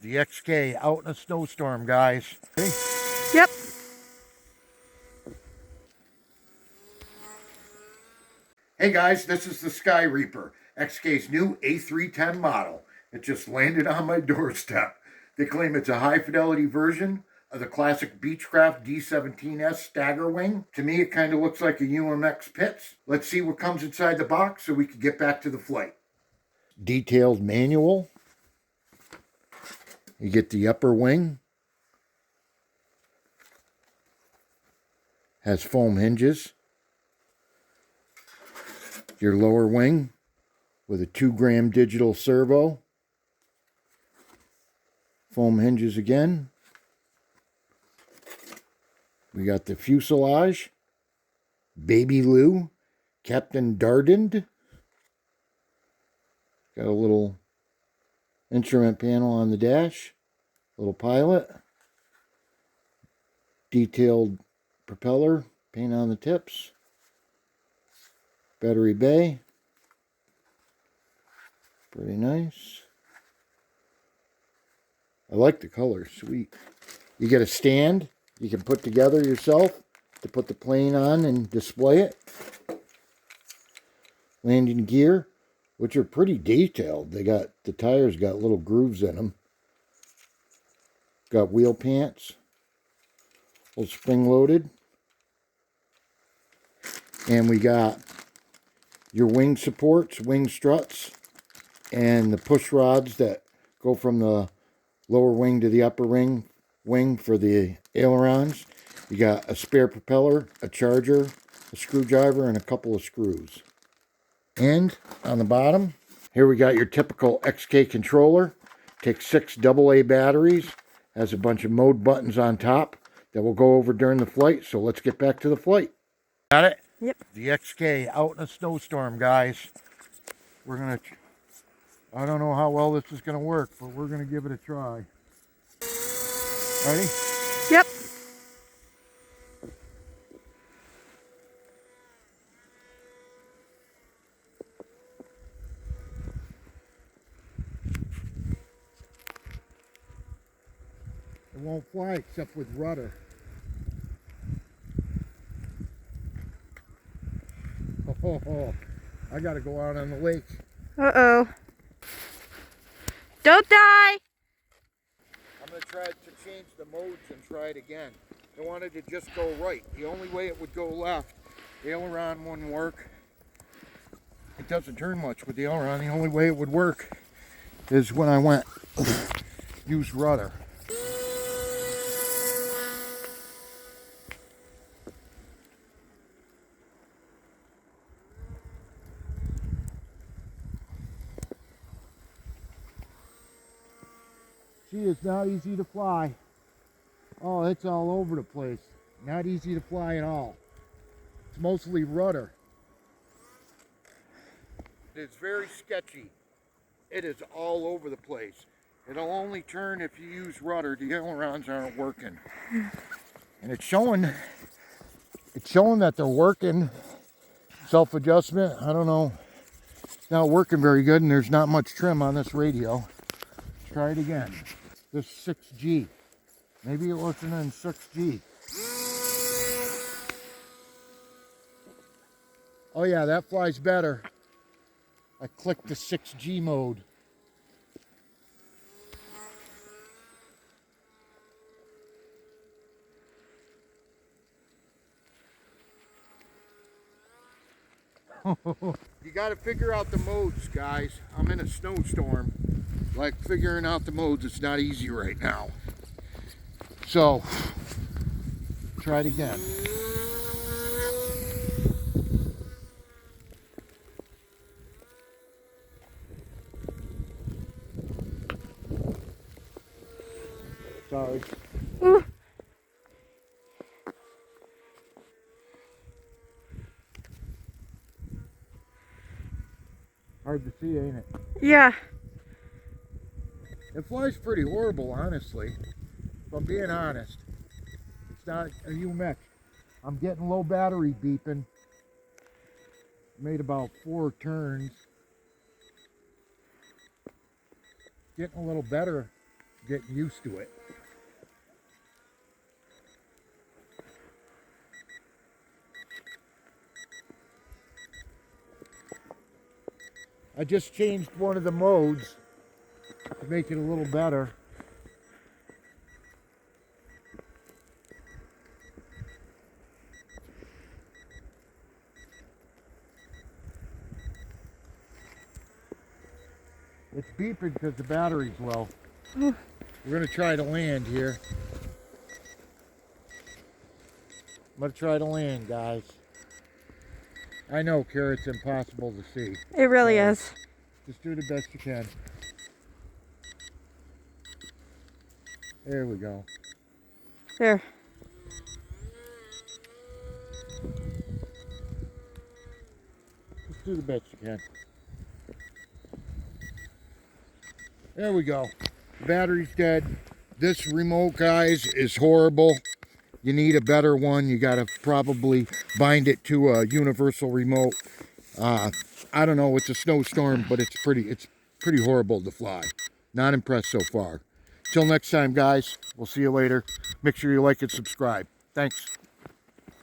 The XK out in a snowstorm, guys. Ready? Yep. Hey guys, this is the Sky Reaper, XK's new A310 model. It just landed on my doorstep. They claim it's a high-fidelity version of the classic Beechcraft D17S stagger wing. To me, it kind of looks like a UMX Pitts. Let's see what comes inside the box so we can get back to the flight. Detailed manual. You get the upper wing. Has foam hinges. Your lower wing with a 2-gram digital servo. Foam hinges again. We got the fuselage. Baby Lou. Captain Dardened. Got a little instrument panel on the dash. Little pilot. Detailed propeller. Paint on the tips. Battery bay. Pretty nice. I like the color. Sweet. You get a stand you can put together yourself to put the plane on and display it. Landing gear, which are pretty detailed. The tires got little grooves in them. Got wheel pants. A little spring loaded. And we got your wing supports, wing struts, and the push rods that go from the lower wing to the upper wing for the ailerons. You got a spare propeller, a charger, a screwdriver, and a couple of screws. And on the bottom, here we got your typical XK controller. Takes 6 AA batteries, has a bunch of mode buttons on top that we'll go over during the flight. So let's get back to the flight. Got it? Yep. The XK out in a snowstorm, guys. We're going to, I don't know how well this is going to work, but we're going to give it a try. Ready? Yep. It won't fly except with rudder. Oh, I got to go out on the lake. Uh-oh. Don't die! I'm going to try to change the modes and try it again. I wanted to just go right. The only way it would go left, the aileron wouldn't work. It doesn't turn much with the aileron. The only way it would work is when I went use rudder. See, it's not easy to fly. Oh, it's all over the place. Not easy to fly at all. It's mostly rudder. It's very sketchy. It is all over the place. It'll only turn if you use rudder. The ailerons aren't working. And it's showing that they're working. Self-adjustment, I don't know. It's not working very good, and there's not much trim on this radio. Let's try it again. This 6G. Maybe it wasn't in 6G. Oh yeah, that flies better. I clicked the 6G mode. You got to figure out the modes, guys. I'm in a snowstorm. Like, figuring out the modes, it's not easy right now. So, try it again. Sorry. Ooh. Hard to see, ain't it? Yeah. It flies pretty horrible, honestly. If I'm being honest. It's not a UMX. I'm getting low battery beeping. Made about 4 turns. Getting a little better getting used to it. I just changed one of the modes to make it a little better. It's beeping because the battery's low. We're going to try to land here. I'm going to try to land, guys. I know, Kara, it's impossible to see. It really is. Just do the best you can. There we go. There. Just do the best you can. There we go. The battery's dead. This remote, guys, is horrible. You need a better one. You got to probably bind it to a universal remote. I don't know. It's a snowstorm, but it's pretty horrible to fly. Not impressed so far. Till next time, guys. We'll see you later. Make sure you like and subscribe. Thanks.